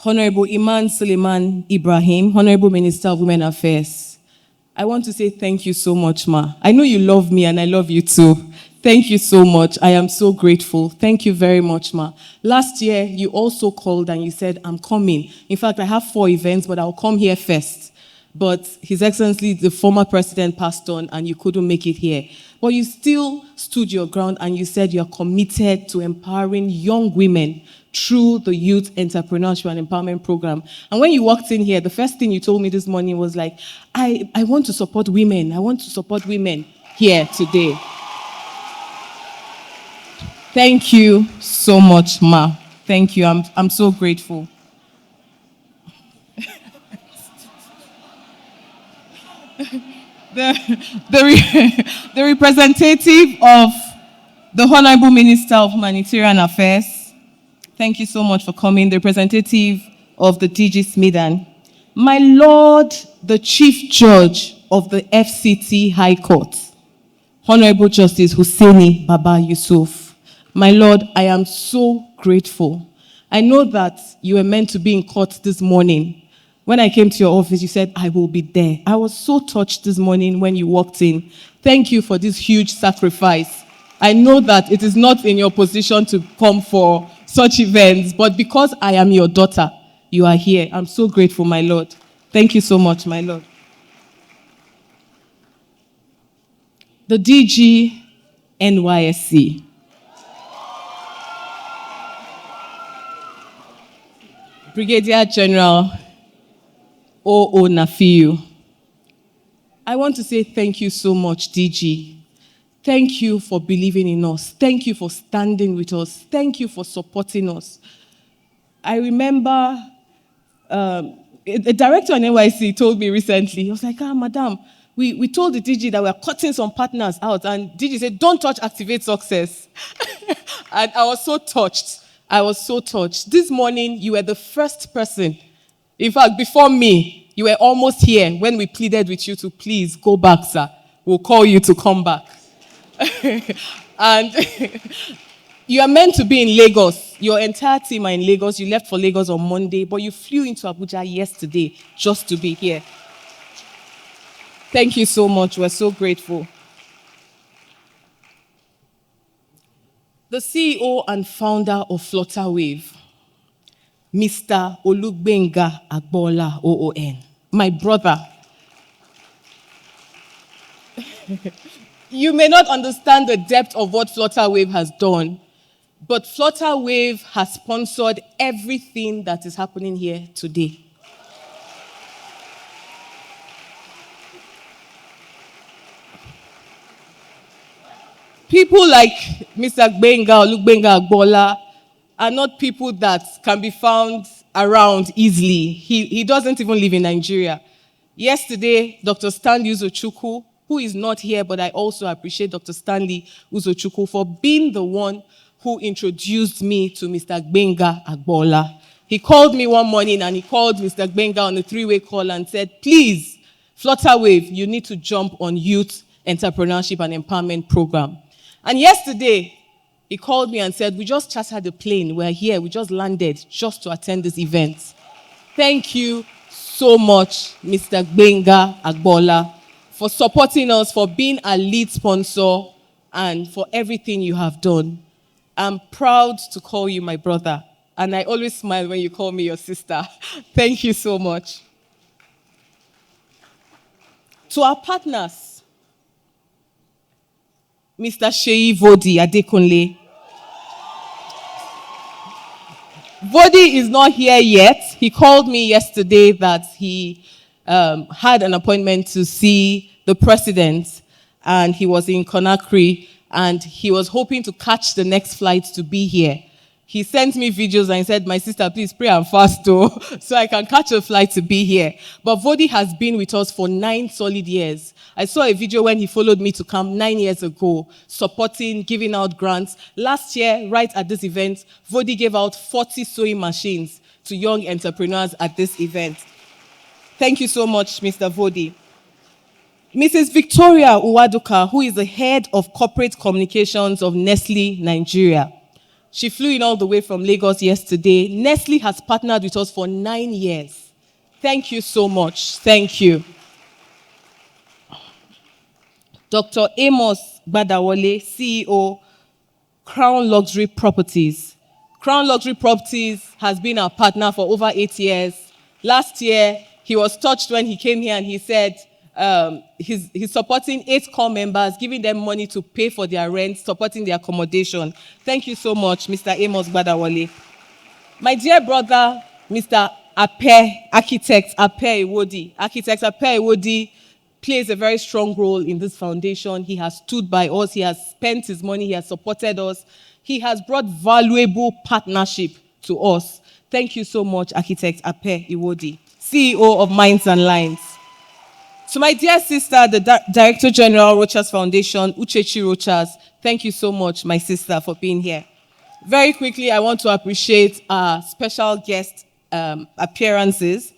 Honorable Iman Suleiman Ibrahim, Honorable Minister of Women Affairs. I want to say thank you so much, Ma. I know you love me and I love you too. Thank you so much. I am so grateful. Thank you very much, Ma. Last year, you also called and you said, I'm coming. In fact, I have 4 events, but I'll come here first. But His Excellency, the former president, passed on and you couldn't make it here. But you still stood your ground and you said you're committed to empowering young women through the Youth Entrepreneurship and Empowerment Program. And when you walked in here, the first thing you told me this morning was like, I want to support women. I want to support women here today. Thank you so much, Ma. Thank you. I'm so grateful. The representative of the Honorable Minister of Humanitarian Affairs, thank you so much for coming. The representative of the DG Smidan, my Lord, the Chief Judge of the FCT High Court, Honorable Justice Hussaini Baba Yusuf, my Lord, I am so grateful. I know that you were meant to be in court this morning. When I came to your office, you said, I will be there. I was so touched this morning when you walked in. Thank you for this huge sacrifice. I know that it is not in your position to come for such events, but because I am your daughter, you are here. I'm so grateful, my Lord. Thank you so much, my Lord. The DG NYSC. Brigadier General O.O. Nafiu. I want to say thank you so much, DG. Thank you for believing in us. Thank you for standing with us. Thank you for supporting us. I remember a director on NYC told me recently, he was like, madam, we told the DG that we're cutting some partners out, and DG said, don't touch Activate Success. And I was so touched. I was so touched. This morning, you were the first person. In fact, before me, you were almost here when we pleaded with you to please go back, sir. We'll call you to come back. And you are meant to be in Lagos. Your entire team are in Lagos. You left for Lagos on Monday, but you flew into Abuja yesterday just to be here. Thank you so much. We're so grateful. The CEO and founder of Flutterwave, Mr. Olugbenga Agbola OON, my brother. You may not understand the depth of what Flutterwave has done, but Flutterwave has sponsored everything that is happening here today. People like Mr. Olugbenga Agbola are not people that can be found around easily. He doesn't even live in Nigeria. Yesterday, Dr. Stanley Uzochukwu, who is not here, but I also appreciate Dr. Stanley Uzochukwu for being the one who introduced me to Mr. Gbenga Agbola. He called me one morning and he called Mr. Gbenga on a 3-way call and said, please, Flutterwave, you need to jump on Youth Entrepreneurship and Empowerment Program. And yesterday, he called me and said, we just chartered the plane. We're here. We just landed just to attend this event. Thank you so much, Mr. Gbenga Agbola, for supporting us, for being a lead sponsor, and for everything you have done. I'm proud to call you my brother, and I always smile when you call me your sister. Thank you so much. To our partners, Mr. Sheyi Vodi Adekunle. Vodi is not here yet. He called me yesterday that he had an appointment to see the president, and he was in Conakry, and he was hoping to catch the next flight to be here. He sent me videos and he said, my sister, please pray and fast though, so I can catch a flight to be here. But Vodi has been with us for 9 solid years. I saw a video when he followed me to come 9 years ago, supporting, giving out grants. Last year, right at this event, Vodi gave out 40 sewing machines to young entrepreneurs at this event. Thank you so much, Mr. Vodi. Mrs. Victoria Uwaduka, who is the head of corporate communications of Nestle Nigeria. She flew in all the way from Lagos yesterday. Nestle has partnered with us for 9 years. Thank you so much. Thank you. Dr. Amos Badawale, CEO, Crown Luxury Properties. Crown Luxury Properties has been our partner for over 8 years. Last year, he was touched when he came here and he said he's supporting 8 core members, giving them money to pay for their rent, supporting their accommodation. Thank you so much, Mr. Amos Badawale. My dear brother, Mr. Architect Ape Iwodi plays a very strong role in this foundation. He has stood by us. He has spent his money. He has supported us. He has brought valuable partnership to us. Thank you so much, Architect Ape Iwodi, CEO of Minds and Lines. To my dear sister, the Director General, Rochas Foundation, Uchechi Rochas, thank you so much, my sister, for being here. Very quickly, I want to appreciate our special guest appearances.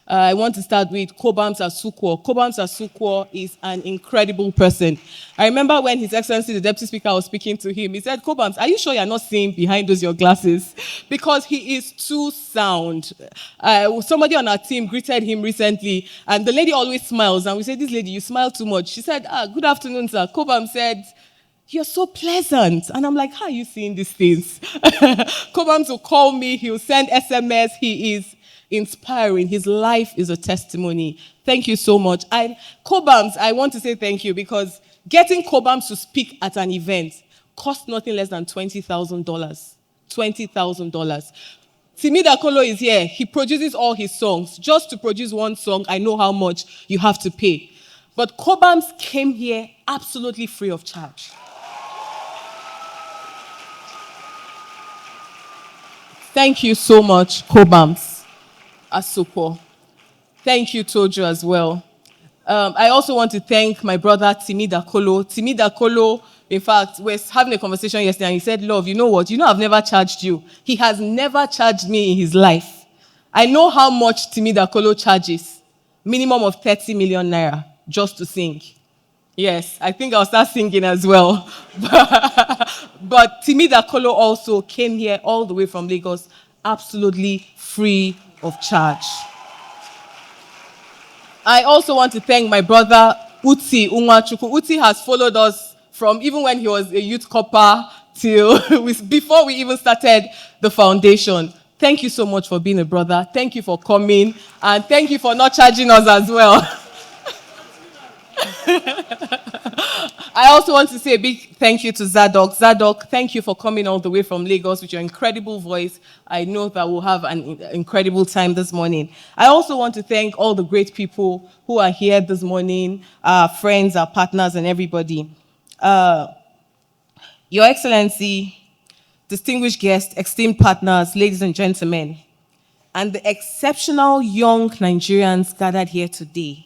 I want to start with Kobams Asukwo. Kobams Asukwo is an incredible person. I remember when His Excellency, the Deputy Speaker, was speaking to him, he said, Kobams, are you sure you're not seeing behind those your glasses? Because he is too sound. Somebody on our team greeted him recently, and the lady always smiles, and we said, this lady, you smile too much. She said, good afternoon, sir. Kobams said, you're so pleasant. And I'm like, how are you seeing these things? Kobams will call me, he'll send SMS, he is inspiring. His life is a testimony. Thank you so much. Kobams, I want to say thank you because getting Kobams to speak at an event cost nothing less than $20,000. $20,000. Timi Dakolo is here. He produces all his songs. Just to produce one song, I know how much you have to pay. But Kobams came here absolutely free of charge. Thank you so much, Kobams Asukwo. Thank you, Tojo, as well. I also want to thank my brother, Timi Dakolo. Timi Dakolo, in fact, we're having a conversation yesterday, and he said, love, you know what? You know I've never charged you. He has never charged me in his life. I know how much Timi Dakolo charges. Minimum of 30 million naira just to sing. Yes, I think I'll start singing as well. But Timi Dakolo also came here all the way from Lagos, absolutely free of charge. I also want to thank my brother, Uti Unwachuku. Uti has followed us from even when he was a youth corper till before we even started the foundation. Thank you so much for being a brother. Thank you for coming. And thank you for not charging us as well. I also want to say a big thank you to Zadok. Zadok, thank you for coming all the way from Lagos with your incredible voice. I know that we'll have an incredible time this morning. I also want to thank all the great people who are here this morning, our friends, our partners, and everybody. Your Excellency, distinguished guests, esteemed partners, ladies and gentlemen, and the exceptional young Nigerians gathered here today.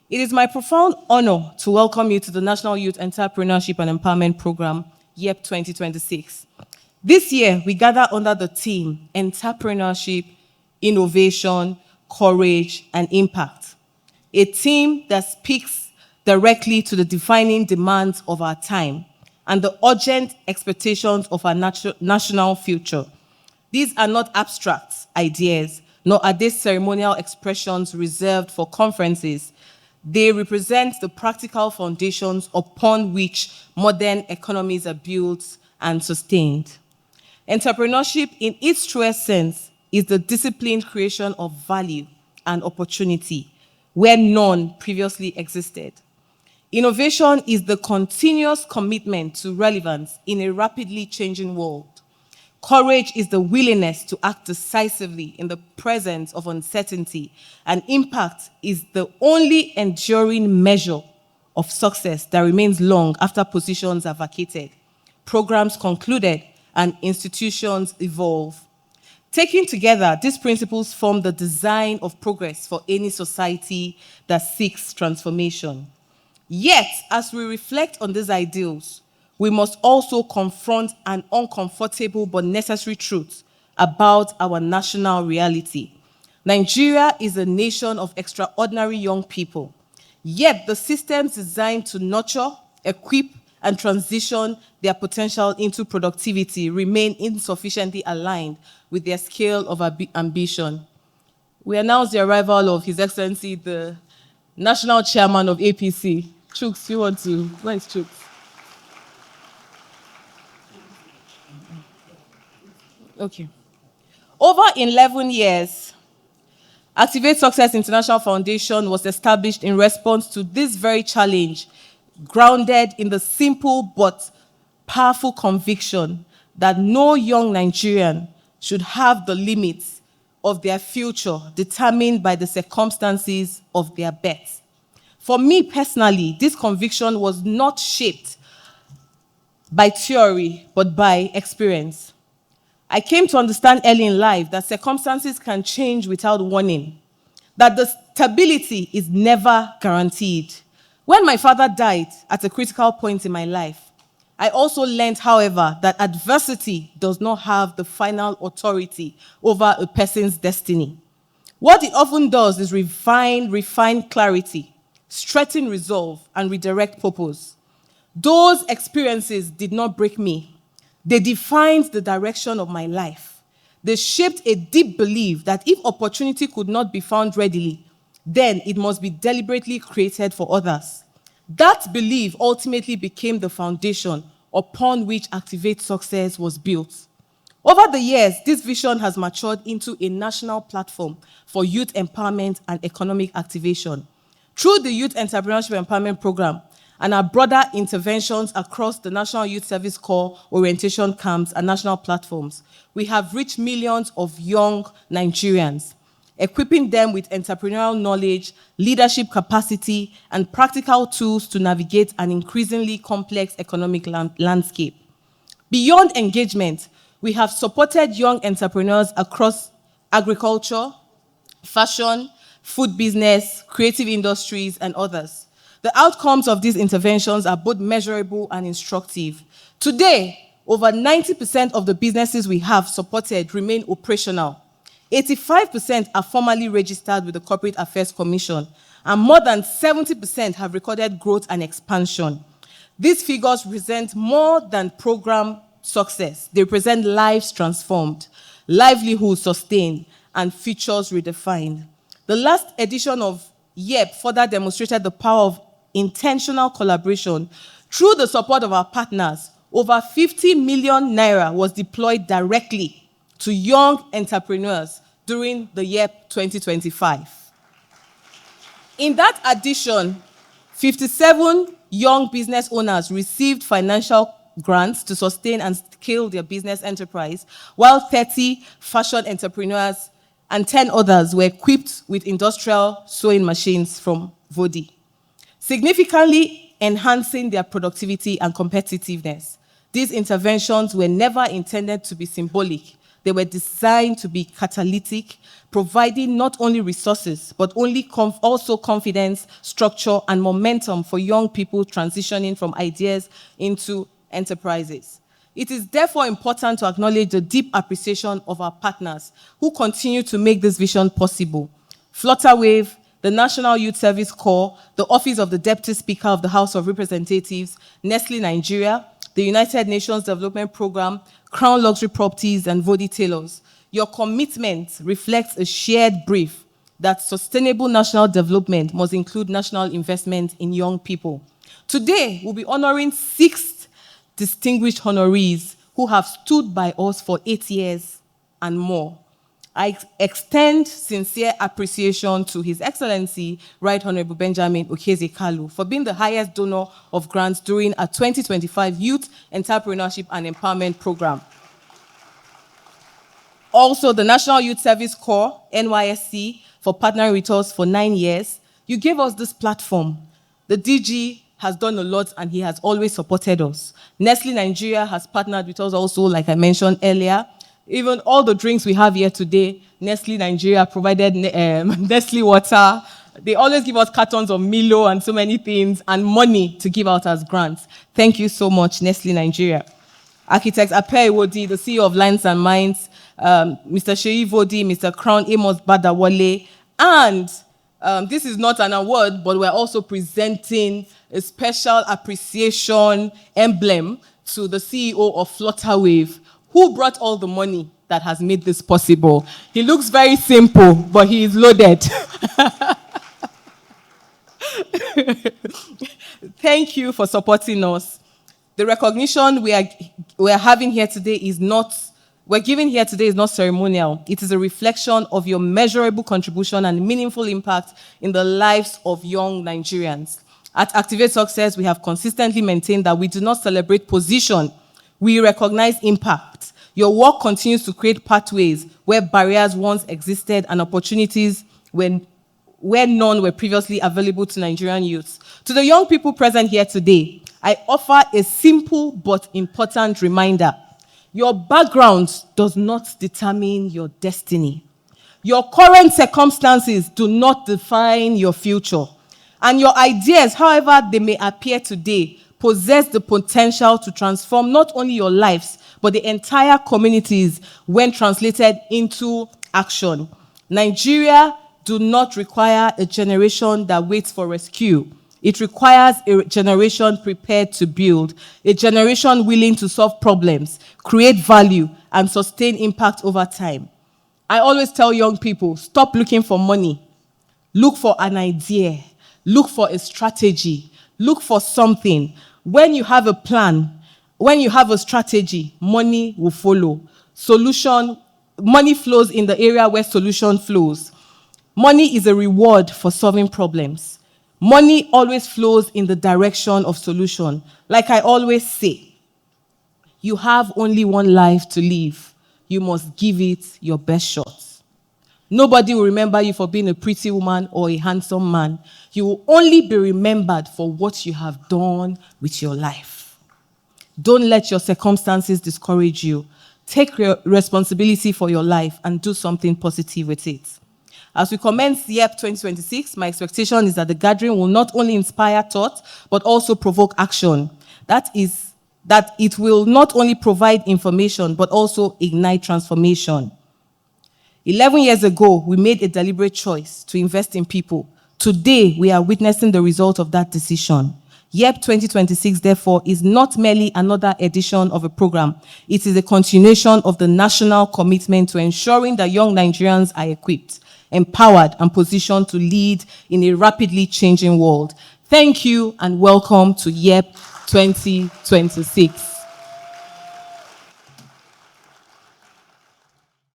It is my profound honor to welcome you to the National Youth Entrepreneurship and Empowerment Program, Yeep 2026. This year, we gather under the theme, Entrepreneurship, Innovation, Courage, and Impact. A theme that speaks directly to the defining demands of our time and the urgent expectations of our national future. These are not abstract ideas, nor are they ceremonial expressions reserved for conferences. They represent the practical foundations upon which modern economies are built and sustained. Entrepreneurship, in its truest sense, is the disciplined creation of value and opportunity where none previously existed. Innovation is the continuous commitment to relevance in a rapidly changing world. Courage is the willingness to act decisively in the presence of uncertainty, and impact is the only enduring measure of success that remains long after positions are vacated, programs concluded, and institutions evolve. Taken together, these principles form the design of progress for any society that seeks transformation. Yet, as we reflect on these ideals, we must also confront an uncomfortable but necessary truth about our national reality. Nigeria is a nation of extraordinary young people, yet the systems designed to nurture, equip, and transition their potential into productivity remain insufficiently aligned with their scale of ambition. We announce the arrival of His Excellency, the National Chairman of APC. Chooks, you want to? Where is Chooks? Okay. Over 11 years, Activate Success International Foundation was established in response to this very challenge, grounded in the simple but powerful conviction that no young Nigerian should have the limits of their future determined by the circumstances of their birth. For me personally, this conviction was not shaped by theory, but by experience. I came to understand early in life that circumstances can change without warning, that the stability is never guaranteed. When my father died at a critical point in my life, I also learned, however, that adversity does not have the final authority over a person's destiny. What it often does is refine clarity, strengthen resolve, and redirect purpose. Those experiences did not break me. They defined the direction of my life. They shaped a deep belief that if opportunity could not be found readily, then it must be deliberately created for others. That belief ultimately became the foundation upon which Activate Success was built. Over the years, this vision has matured into a national platform for youth empowerment and economic activation. Through the Youth Entrepreneurship Empowerment Program, and our broader interventions across the National Youth Service Corps, orientation camps, and national platforms, we have reached millions of young Nigerians, equipping them with entrepreneurial knowledge, leadership capacity, and practical tools to navigate an increasingly complex economic landscape. Beyond engagement, we have supported young entrepreneurs across agriculture, fashion, food business, creative industries, and others. The outcomes of these interventions are both measurable and instructive. Today, over 90% of the businesses we have supported remain operational. 85% are formally registered with the Corporate Affairs Commission, and more than 70% have recorded growth and expansion. These figures represent more than program success. They represent lives transformed, livelihoods sustained, and futures redefined. The last edition of Yeep further demonstrated the power of intentional collaboration. Through the support of our partners, over 50 million naira was deployed directly to young entrepreneurs during the year 2025. In that addition, 57 young business owners received financial grants to sustain and scale their business enterprise, while 30 fashion entrepreneurs and 10 others were equipped with industrial sewing machines from Vodi, significantly enhancing their productivity and competitiveness. These interventions were never intended to be symbolic. They were designed to be catalytic, providing not only resources, but also confidence, structure, and momentum for young people transitioning from ideas into enterprises. It is therefore important to acknowledge the deep appreciation of our partners who continue to make this vision possible. Flutterwave, the National Youth Service Corps, the Office of the Deputy Speaker of the House of Representatives, Nestle Nigeria, the United Nations Development Programme, Crown Luxury Properties, and Vodi Tailors. Your commitment reflects a shared brief that sustainable national development must include national investment in young people. Today, we'll be honoring 6 distinguished honorees who have stood by us for 8 years and more. I extend sincere appreciation to His Excellency, Right Honorable Benjamin Okezie-Kalu, for being the highest donor of grants during our 2025 Youth Entrepreneurship and Empowerment Program. Also, the National Youth Service Corps, NYSC, for partnering with us for 9 years. You gave us this platform. The DG has done a lot and he has always supported us. Nestle Nigeria has partnered with us also, like I mentioned earlier. Even all the drinks we have here today, Nestle Nigeria provided Nestle water. They always give us cartons of Milo and so many things and money to give out as grants. Thank you so much, Nestle Nigeria. Architect Ape Iwodi, the CEO of Lines and Minds, Mr. Sheyi Vodi, Mr. Crown Amos Badawale, and This is not an award, but we're also presenting a special appreciation emblem to the CEO of Flutterwave, who brought all the money that has made this possible. He looks very simple, but he is loaded. Thank you for supporting us. The recognition we're having here today is not ceremonial. It is a reflection of your measurable contribution and meaningful impact in the lives of young Nigerians. At Activate Success, we have consistently maintained that we do not celebrate position, we recognize impact. Your work continues to create pathways where barriers once existed and opportunities where none were previously available to Nigerian youths. To the young people present here today, I offer a simple but important reminder. Your background does not determine your destiny. Your current circumstances do not define your future. And your ideas, however they may appear today, possess the potential to transform not only your lives, but the entire communities when translated into action. Nigeria do not require a generation that waits for rescue. It requires a generation prepared to build, a generation willing to solve problems, create value, and sustain impact over time. I always tell young people, stop looking for money. Look for an idea. Look for a strategy. Look for something. When you have a plan, when you have a strategy, money will follow. Money flows in the area where solution flows. Money is a reward for solving problems. Money always flows in the direction of solution. Like I always say, you have only one life to live. You must give it your best shot. Nobody will remember you for being a pretty woman or a handsome man. You will only be remembered for what you have done with your life. Don't let your circumstances discourage you. Take responsibility for your life and do something positive with it. As we commence Yeep 2026, my expectation is that the gathering will not only inspire thought, but also provoke action. That is, that it will not only provide information, but also ignite transformation. 11 years ago, we made a deliberate choice to invest in people. Today, we are witnessing the result of that decision. Yeep 2026, therefore, is not merely another edition of a program. It is a continuation of the national commitment to ensuring that young Nigerians are equipped, empowered, and positioned to lead in a rapidly changing world. Thank you and welcome to Yeep 2026.